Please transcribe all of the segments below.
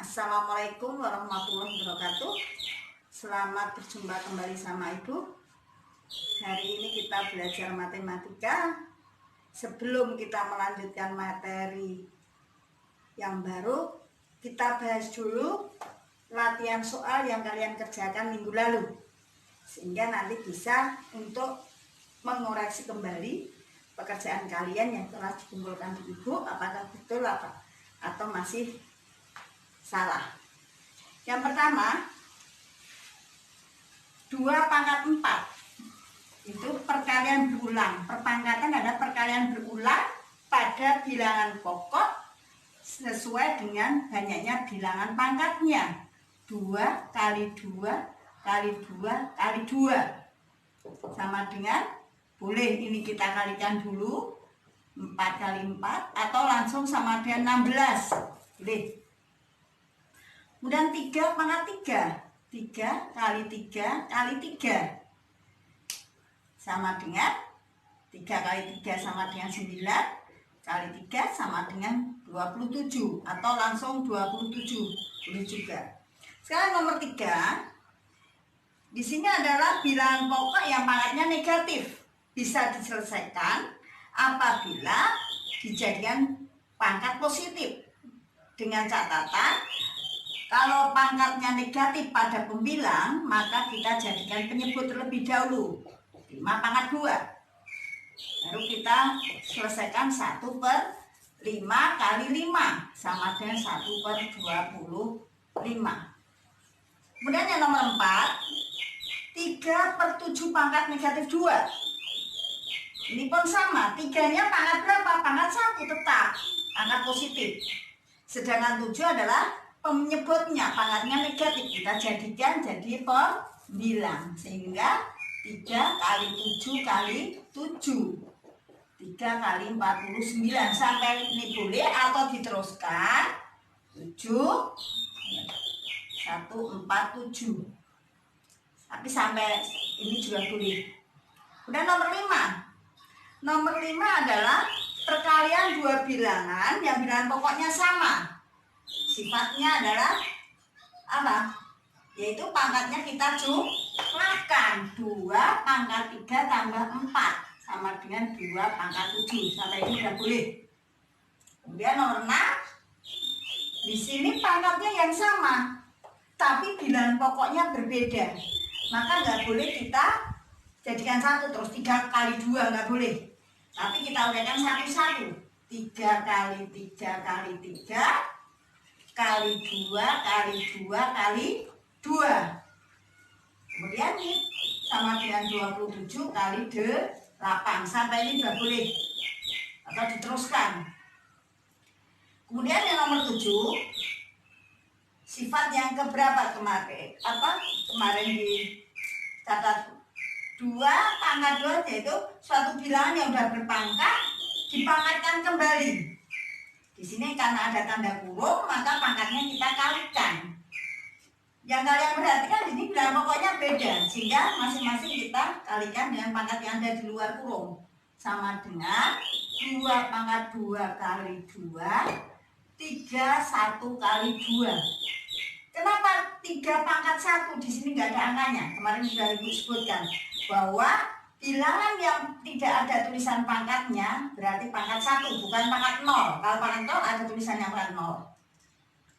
Assalamualaikum warahmatullahi wabarakatuh. Selamat berjumpa kembali sama Ibu. Hari ini kita belajar matematika. Sebelum kita melanjutkan materi yang baru, kita bahas dulu latihan soal yang kalian kerjakan minggu lalu, sehingga nanti bisa untuk mengoreksi kembali pekerjaan kalian yang telah dikumpulkan di Ibu, apakah betul atau masih salah. Yang pertama, 2/4 itu perkalian berulang. Perpangkatan ada perkalian berulang pada bilangan pokok sesuai dengan banyaknya bilangan pangkatnya. 2 kali 2 kali 2 kali 2 sama dengan, boleh ini kita kalikan dulu, 4 kali 4 atau langsung sama dengan 16, boleh. Kemudian 3/3, 3 kali 3 kali 3 sama dengan 3 kali 3 sama dengan 9 kali 3 sama dengan 27 atau langsung 27, boleh juga. Sekarang nomor 3, di sini adalah bilangan pokok yang pangkatnya negatif. Bisa diselesaikan apabila dijadikan pangkat positif, dengan catatan kalau pangkatnya negatif pada pembilang, maka kita jadikan penyebut terlebih dahulu, 5/2. Baru kita selesaikan 1/5 kali 5 sama dengan 1/25. Kemudian yang nomor 4, 3/7 pangkat negatif 2. Ini pun sama, 3-nya pangkat berapa? Pangkat 1 tetap, pangkat positif. Sedangkan 7 adalah penyebutnya, pangkatnya negatif, kita jadikan jadi pembilang, sehingga 3 kali 7 kali 7, 3 kali 49, sampai ini boleh atau diteruskan 7 147, tapi sampai ini juga boleh. Kemudian nomor 5 adalah perkalian dua bilangan yang bilangan pokoknya sama. Sifatnya adalah apa? Yaitu pangkatnya kita jumlahkan, 2/3 tambah 4 sama dengan 2/7, sampai ini sudah boleh. Kemudian nomor 6, di sini pangkatnya yang sama, tapi bilangan pokoknya berbeda, maka nggak boleh kita jadikan 1 terus 3 kali 2, nggak boleh. Tapi kita uraikan satu-satu, 3 kali 3 kali 3 kali 2 kali 2 kali 2. Kemudian ini sama dengan 27 kali 8, sampai ini sudah boleh atau diteruskan. Kemudian yang nomor 7, sifat yang keberapa kemarin dicatat, 2/2, yaitu suatu bilangan yang sudah berpangkat dipangkatkan kembali. Di sini karena ada tanda kurung, maka pangkatnya kita kalikan. Yang kalian perhatikan di sini bilangan pokoknya beda, sehingga masing-masing kita kalikan dengan pangkat yang ada di luar kurung, sama dengan 2/2 kali 2, 3 1 kali 2. Kenapa 3/1? Di sini nggak ada angkanya. Kemarin sudah Ibu sebutkan bahwa bilangan yang tidak ada tulisan pangkatnya berarti pangkat 1, bukan pangkat 0. Kalau pangkat 0 ada tulisannya pangkat 0.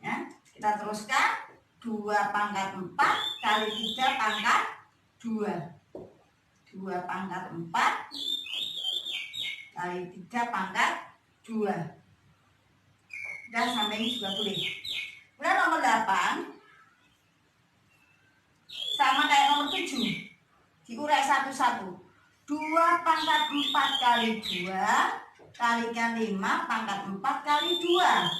Ya, kita teruskan, 2/4 kali 3/2. 2/4 kali 3/2. Dan sampai ini juga boleh. Kemudian nomor 8, sama kayak nomor 7, diurai satu-satu. 2/4 kali 2 kalikan 5/4 kali 2.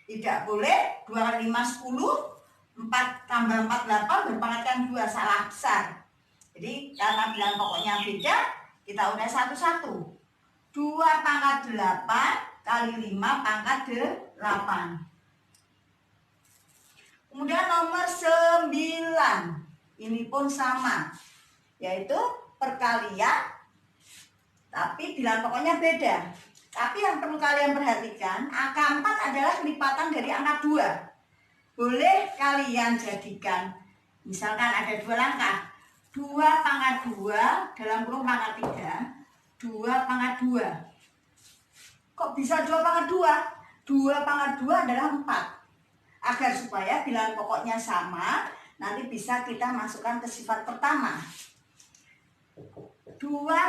Tidak boleh 2 kali 5 10, 4 tambah 4 8, berpangkatkan 2, salah besar. Jadi karena bilangan pokoknya beda, kita urai satu-satu. 2/8 kali 5/8. Kemudian nomor 9, ini pun sama, yaitu perkalian tapi bilangan pokoknya beda. Tapi yang perlu kalian perhatikan, angka 4 adalah kelipatan dari angka 2. boleh kalian jadikan, misalkan ada 2 langkah, 2 pangkat 2 dalam kurung pangkat 3, 2 pangkat 2. Kok bisa 2 pangkat 2? 2 pangkat 2 adalah 4. Agar supaya bilangan pokoknya sama, nanti bisa kita masukkan ke sifat pertama. 2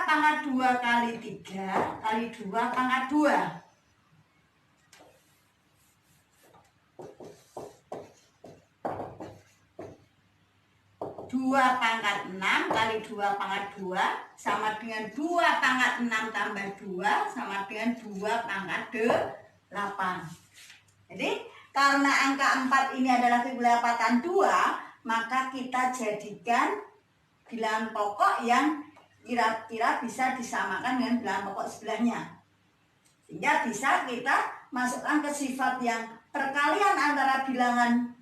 pangkat 2 kali 3 kali 2 pangkat 2. 2 pangkat 6 kali 2 pangkat 2 sama dengan 2 pangkat 6 tambah 2 sama dengan 2 pangkat 8. Jadi karena angka 4 ini adalah kekelipatan 2, maka kita jadikan bilangan pokok yang kira-kira bisa disamakan dengan bilangan pokok sebelahnya. Sehingga bisa kita masukkan ke sifat yang perkalian antara bilangan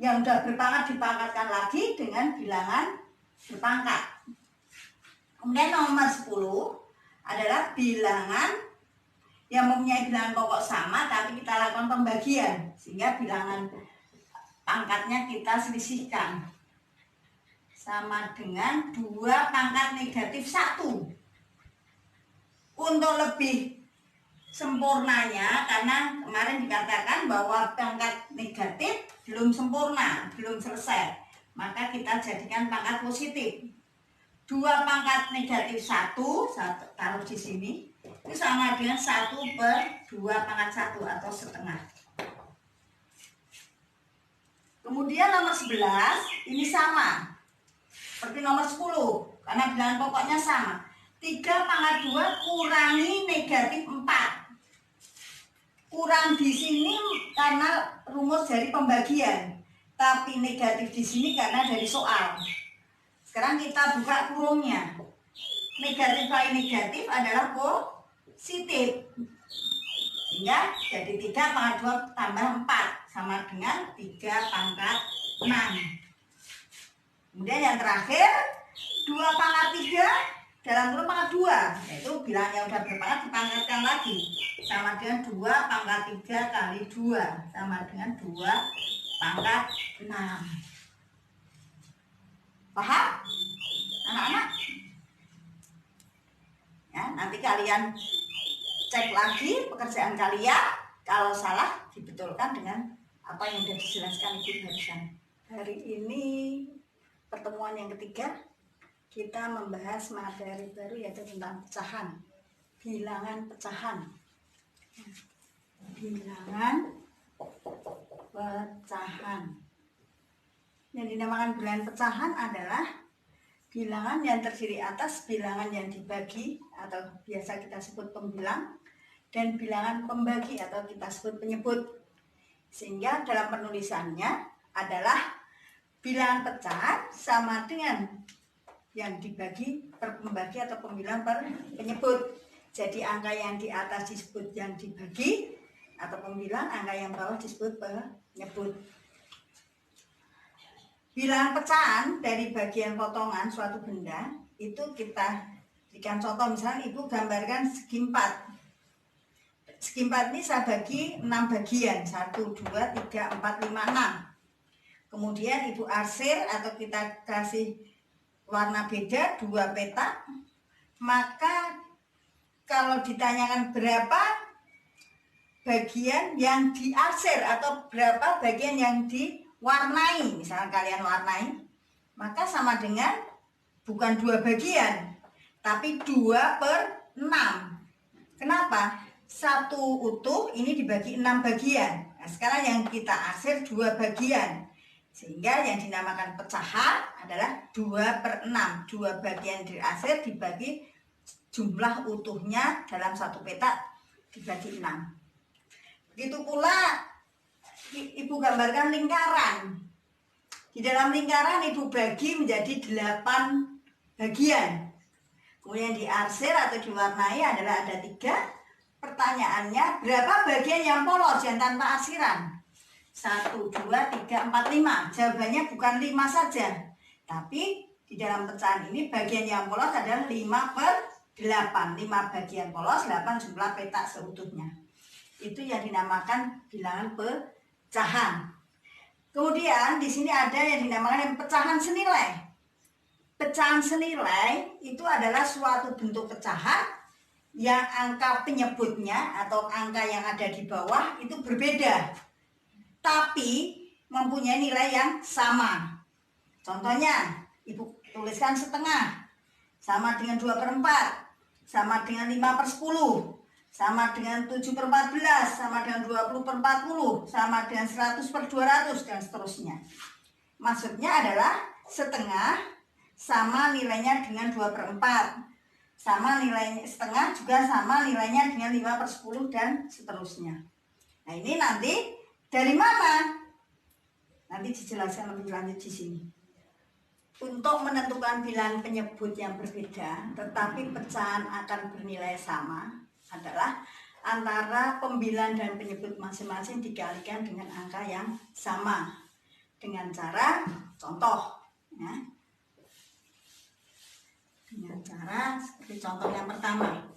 yang sudah berpangkat dipangkatkan lagi dengan bilangan berpangkat. Kemudian nomor 10 adalah bilangan yang mempunyai bilangan pokok sama tapi kita lakukan pembagian sehingga bilangan pangkatnya kita selisihkan. Sama dengan 2 pangkat negatif 1. Untuk lebih sempurnanya, karena kemarin dikatakan bahwa pangkat negatif belum sempurna, belum selesai, maka kita jadikan pangkat positif. 2 pangkat negatif 1 taruh di sini, itu sama dengan 1/2 pangkat 1 atau setengah. Kemudian nomor 11 ini sama seperti nomor 10 karena bilangan pokoknya sama. 3 pangkat 2 kurangi negatif 4. Kurang di sini karena rumus dari pembagian, tapi negatif di sini karena dari soal. Sekarang kita buka kurungnya. Negatif kali negatif adalah positif. Sehingga jadi 3 pangkat 2 tambah 4 sama dengan 3 pangkat 6. Kemudian yang terakhir 2 pangkat 3 dalam kurung pangkat 2, yaitu bilangan yang sudah berpangkat dipangkatkan lagi sama dengan 2 pangkat 3 kali 2 sama dengan 2 pangkat 6. Paham anak-anak? Ya, nanti kalian cek lagi pekerjaan kalian, kalau salah dibetulkan dengan apa yang sudah dijelaskan Ibu barusan. Hari ini pertemuan yang ketiga, kita membahas materi baru yaitu tentang pecahan, bilangan pecahan. Bilangan pecahan. Yang dinamakan bilangan pecahan adalah bilangan yang terdiri atas bilangan yang dibagi atau biasa kita sebut pembilang dan bilangan pembagi atau kita sebut penyebut. Sehingga dalam penulisannya adalah bilangan pecahan sama dengan yang dibagi per pembagi atau pembilang per penyebut. Jadi angka yang di atas disebut yang dibagi atau pembilang, angka yang bawah disebut penyebut. Bilangan pecahan dari bagian potongan suatu benda itu kita berikan contoh, misalnya Ibu gambarkan segi 4. Segi 4 ini saya bagi 6 bagian, 1, 2, 3, 4, 5, 6. Kemudian Ibu arsir atau kita kasih warna beda 2 peta, maka kalau ditanyakan berapa bagian yang diarsir atau berapa bagian yang diwarnai, misalnya kalian warnai, maka sama dengan bukan 2 bagian tapi 2/6. Kenapa? 1 utuh ini dibagi 6 bagian. Nah, sekarang yang kita arsir 2 bagian, sehingga yang dinamakan pecahan adalah 2/6. 2 bagian diarsir dibagi jumlah utuhnya dalam 1 peta dibagi 6. Begitu pula Ibu gambarkan lingkaran. Di dalam lingkaran Ibu bagi menjadi 8 bagian. Kemudian diarsir atau diwarnai adalah ada 3. Pertanyaannya, berapa bagian yang polos yang tanpa arsiran? 1, 2, 3, 4, 5. Jawabannya bukan 5 saja, tapi di dalam pecahan ini bagian yang polos adalah 5/8. 5 bagian polos, 8 jumlah peta seutuhnya. Itu yang dinamakan bilangan pecahan. pecahan. Kemudian di sini ada yang dinamakan pecahan senilai. Pecahan senilai itu adalah suatu bentuk pecahan yang angka penyebutnya atau angka yang ada di bawah itu berbeda, tapi mempunyai nilai yang sama. Contohnya, Ibu tuliskan setengah, sama dengan 2/4, sama dengan 5/10, sama dengan 7/14, sama dengan 20/40, sama dengan 100/200, dan seterusnya. Maksudnya adalah setengah sama nilainya dengan 2/4, sama nilainya setengah juga sama nilainya dengan 5/10, dan seterusnya. Nah, ini nanti dari mana? Nanti dijelaskan lebih lanjut di sini. Untuk menentukan bilangan penyebut yang berbeda, tetapi pecahan akan bernilai sama, adalah antara pembilang dan penyebut masing-masing dikalikan dengan angka yang sama. Dengan cara contoh, ya. Dengan cara seperti contoh yang pertama.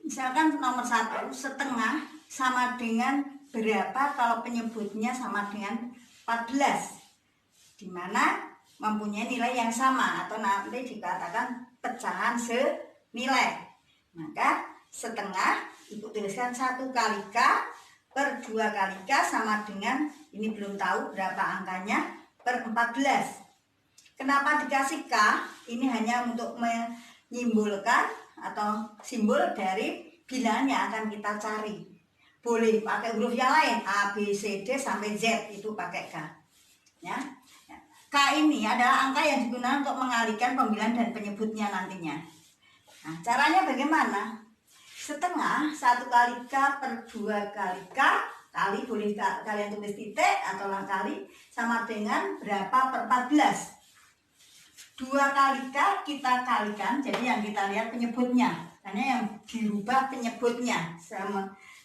Misalkan nomor 1, setengah sama dengan berapa kalau penyebutnya sama dengan 14, di mana mempunyai nilai yang sama atau nanti dikatakan pecahan senilai. Maka setengah Ibu tuliskan 1 kali K per 2 kali K sama dengan, ini belum tahu berapa angkanya, per 14. Kenapa dikasih K? Ini hanya untuk menyimbolkan atau simbol dari bilangan yang akan kita cari. Boleh pakai huruf yang lain, A, B, C, D sampai Z, itu pakai K. Ya. K ini adalah angka yang digunakan untuk mengalihkan pembilang dan penyebutnya nantinya. Nah, caranya bagaimana? Setengah 1 kali K per 2 kali K, kali boleh kalian tulis titik atau kali, sama dengan berapa per 14. 2 kali K kita kalikan, jadi yang kita lihat penyebutnya, hanya yang dirubah penyebutnya,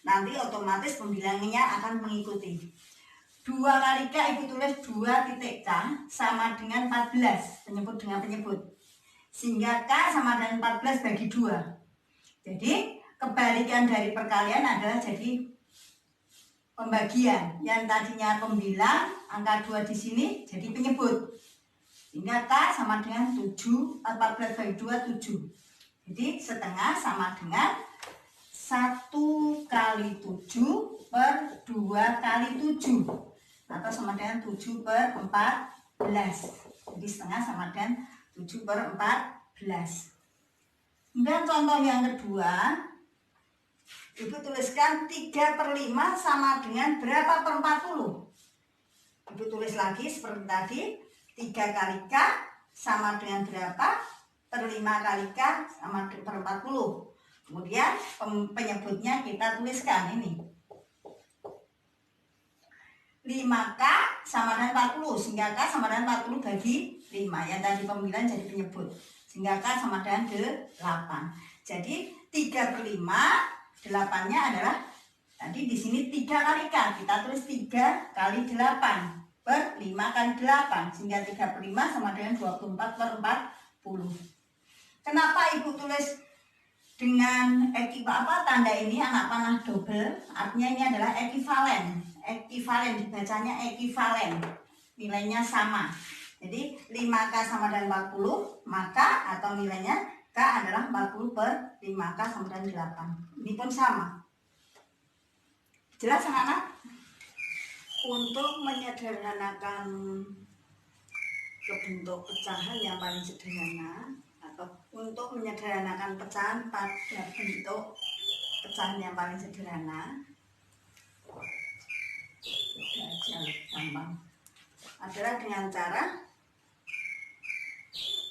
nanti otomatis pembilangnya akan mengikuti. 2 kali K Ibu tulis 2 titik K sama dengan 14, penyebut dengan penyebut, sehingga K sama dengan 14 bagi 2. Jadi kebalikan dari perkalian adalah jadi pembagian. Yang tadinya pembilang, angka 2 di sini jadi penyebut, sehingga K sama dengan 7, 14 bagi 2, 7. Jadi setengah sama dengan 1 kali 7 per 2 kali 7, atau sama dengan 7/14. Jadi setengah sama dengan 7/14. Kemudian contoh yang kedua, Ibu tuliskan 3/5 sama dengan berapa per 40. Ibu tulis lagi seperti tadi, 3 kali K sama dengan berapa per 5 kali K sama per 40. Kemudian penyebutnya kita tuliskan ini, 5K sama dengan 40, sehingga K sama dengan 40 bagi 5. Yang tadi pembilang jadi penyebut, sehingga K sama dengan 8. Jadi 3/5, 8-nya adalah tadi di sini 3 kali K, kita tulis 3 kali 8 per 5 kali 8, sehingga 3/5 sama dengan 24/40. Kenapa Ibu tulis dengan tanda ini anak panah double? Artinya ini adalah ekuivalen. Ekuivalen dibacanya ekuivalen, nilainya sama. Jadi 5K sama dengan 40, maka atau nilainya K adalah 40 per 5K sama dengan 8. Ini pun sama. Jelas anak-anak? Untuk menyederhanakan ke bentuk pecahan yang paling sederhana, atau untuk menyederhanakan pecahan pada bentuk pecahan yang paling sederhana, gampang, adalah dengan cara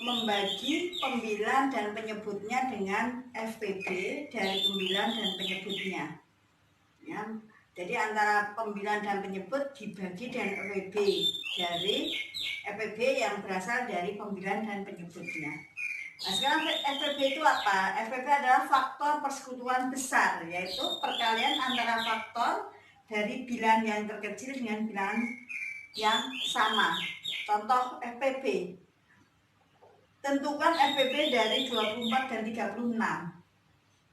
membagi pembilang dan penyebutnya dengan FPB dari pembilang dan penyebutnya, ya. Jadi antara pembilang dan penyebut dibagi dengan FPB dari FPB yang berasal dari pembilang dan penyebutnya. Nah, sekarang FPB itu apa? FPB adalah faktor persekutuan besar, yaitu perkalian antara faktor dari bilangan yang terkecil dengan bilangan yang sama. Contoh FPB, tentukan FPB dari 24 dan 36.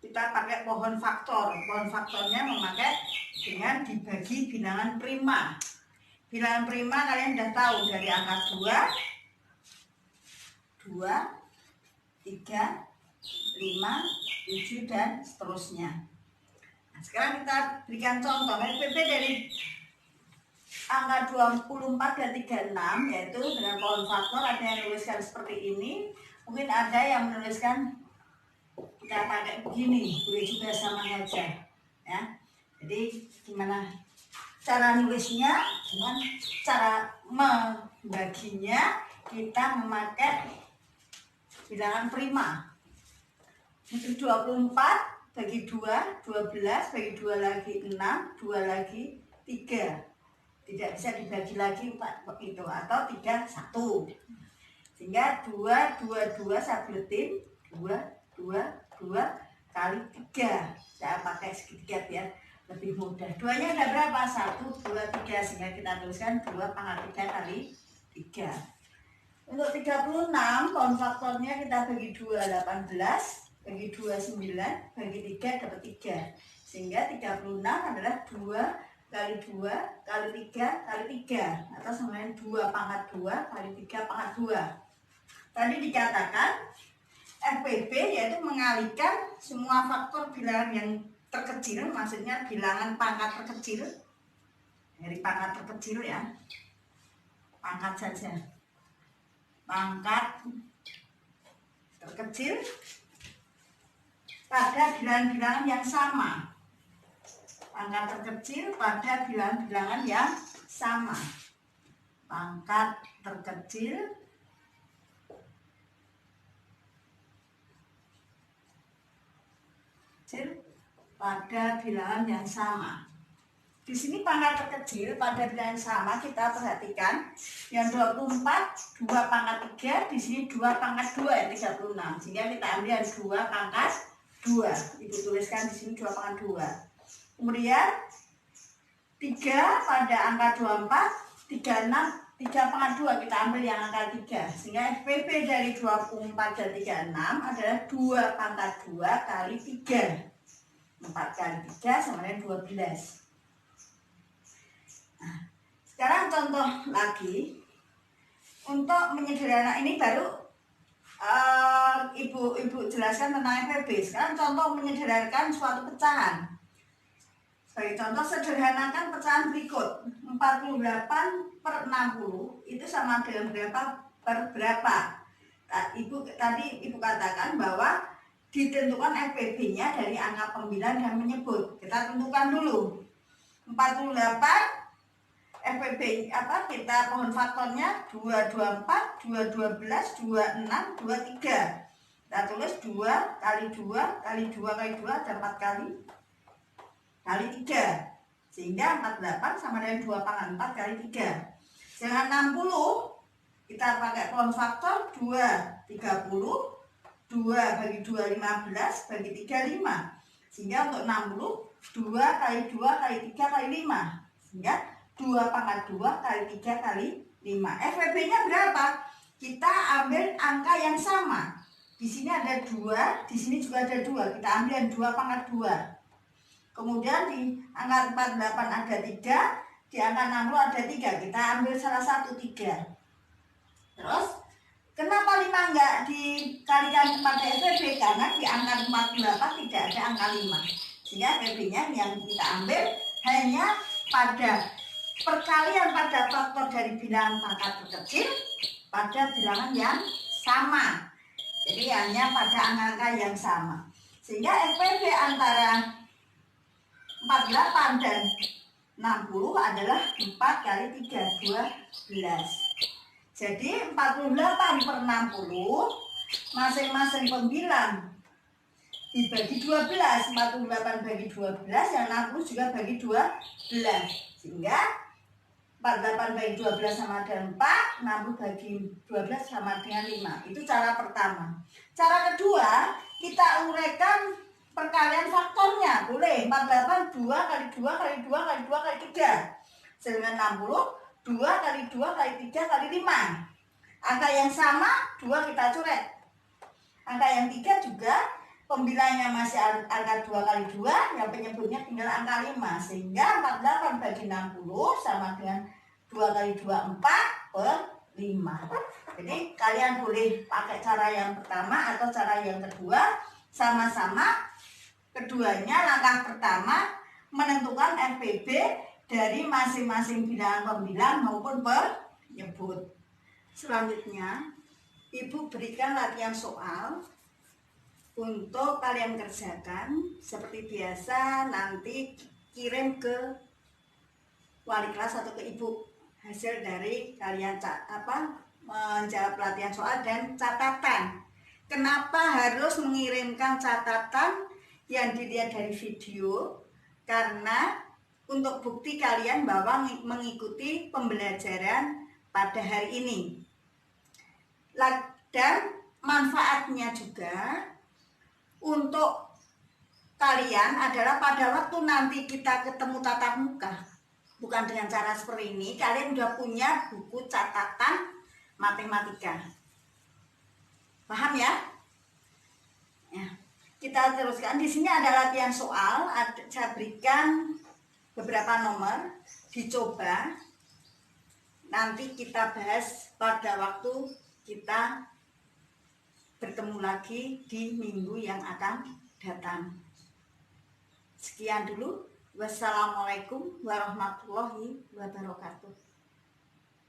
Kita pakai pohon faktor. Pohon faktornya memakai dengan dibagi bilangan prima. Bilangan prima kalian sudah tahu dari angka 2, 3, 5, 7 dan seterusnya. Nah, sekarang kita berikan contoh FPP dari angka 24 dan 36, yaitu dengan pohon faktor. Ada yang menuliskan seperti ini, mungkin ada yang menuliskan kita pakai begini, boleh juga sama saja ya. Jadi gimana cara nulisnya, dengan cara membaginya kita memakai bilangan prima. Untuk 24 bagi 2, 12 bagi 2 lagi 6, 2 lagi 3. Tidak bisa dibagi lagi 4 itu, atau 3, 1. Sehingga 2, 2, 2 saya buletin 2, 2, 2 kali 3. Saya pakai segitiga biar lebih mudah. 2-nya ada berapa? 1, 2, 3. Sehingga kita tuliskan 2 pangkat 3 kali 3. Untuk 36, pohon faktornya kita bagi 2, 18. Bagi 2, 9. Bagi 3 dapat 3. Sehingga 36 adalah 2 kali 2 kali 3 kali 3. Atau sama dengan 2 pangkat 2 kali 3 pangkat 2. Tadi dikatakan FPP yaitu mengalihkan semua faktor bilangan yang terkecil, maksudnya bilangan pangkat terkecil, dari pangkat terkecil ya, pangkat saja, pangkat terkecil pada bilangan-bilangan yang sama. Pangkat terkecil pada bilangan-bilangan yang sama. Pangkat terkecil pada bilangan yang sama. Di sini pangkat terkecil pada bilangan yang sama, kita perhatikan yang 24 2 pangkat 3, di sini 2 pangkat 2 ya 36. Sehingga kita ambil yang 2 pangkat 2. Ibu tuliskan di sini 2 pangkat 2. Kemudian 3 pada angka 24, 36 3 pangkat 2 kita ambil yang angka 3. Sehingga FPP dari 24 dan 36 adalah 2 pangkat 2 kali 3. 4 kali 3 sama dengan 12. Nah, sekarang contoh lagi. Untuk menyederhanakan ini baru ibu jelaskan tentang FPP. Sekarang contoh menyederhanakan suatu pecahan. Sebagai contoh, sederhanakan pecahan berikut. 48 per 60 itu sama dengan berapa per berapa? Tadi ibu katakan bahwa ditentukan FPP-nya dari angka pembilang dan menyebut. Kita tentukan dulu. 48 FPP kita pohon faktornya 224, 212, 26, 23. Kita tulis 2 kali 2 kali 2 kali 2 ada 4 kali 3. Sehingga 48 sama dengan 2 pangkat 4 kali 3. Sedangkan 60 kita pakai pohon faktor 2, 30. 2 bagi 2, 15 bagi 3, 5. Sehingga untuk 60 2 kali 2 kali 3 kali 5. Sehingga 2 pangkat 2 kali 3 kali 5. FPP-nya berapa? Kita ambil angka yang sama. Di sini ada 2, di sini juga ada 2. Kita ambil yang 2 pangkat 2. Kemudian di angka 48 ada 3, di angka 60 ada 3. Kita ambil salah satu 3. Terus kenapa 5 enggak dikalikan pada FPP? Karena di angka 48 tidak ada angka 5. Sehingga FPP-nya yang kita ambil hanya pada perkalian pada faktor dari bilangan pangkat terkecil pada bilangan yang sama. Jadi hanya pada angka yang sama. Sehingga FPP antara 48 dan 60 adalah 4 kali 3, 12. Jadi 48 per 60 masing-masing pembilang dibagi 12. 48 bagi 12, yang 60 juga bagi 12. Sehingga 48 bagi 12 sama dengan 4, 60 bagi 12 sama dengan 5. Itu cara pertama. Cara kedua, kita uraikan perkalian faktornya. Boleh 48 2 kali 2 kali 2 kali 2 kali 3. Sedangkan 60 2 kali 2 kali 3 kali 5. Angka yang sama 2 kita coret. Angka yang 3 juga pembilangnya masih angka 2 kali 2, yang penyebutnya tinggal angka 5. Sehingga 48 bagi 60 sama dengan 2 kali 2, 4 per 5. Jadi kalian boleh pakai cara yang pertama atau cara yang kedua. Sama-sama keduanya, langkah pertama menentukan FPB dari masing-masing bilangan pembilang maupun penyebut. Selanjutnya, Ibu berikan latihan soal untuk kalian kerjakan. Seperti biasa, nanti kirim ke wali kelas atau ke Ibu hasil dari kalian menjawab latihan soal dan catatan. Kenapa harus mengirimkan catatan yang dilihat dari video? Karena untuk bukti kalian bahwa mengikuti pembelajaran pada hari ini. Dan manfaatnya juga untuk kalian adalah pada waktu nanti kita ketemu tatap muka, bukan dengan cara seperti ini, kalian udah punya buku catatan matematika. Paham ya? Ya. Kita teruskan. Di sini ada latihan soal, saya berikan beberapa nomor, dicoba. Nanti kita bahas pada waktu kita bertemu lagi di minggu yang akan datang. Sekian dulu. Wassalamualaikum warahmatullahi wabarakatuh.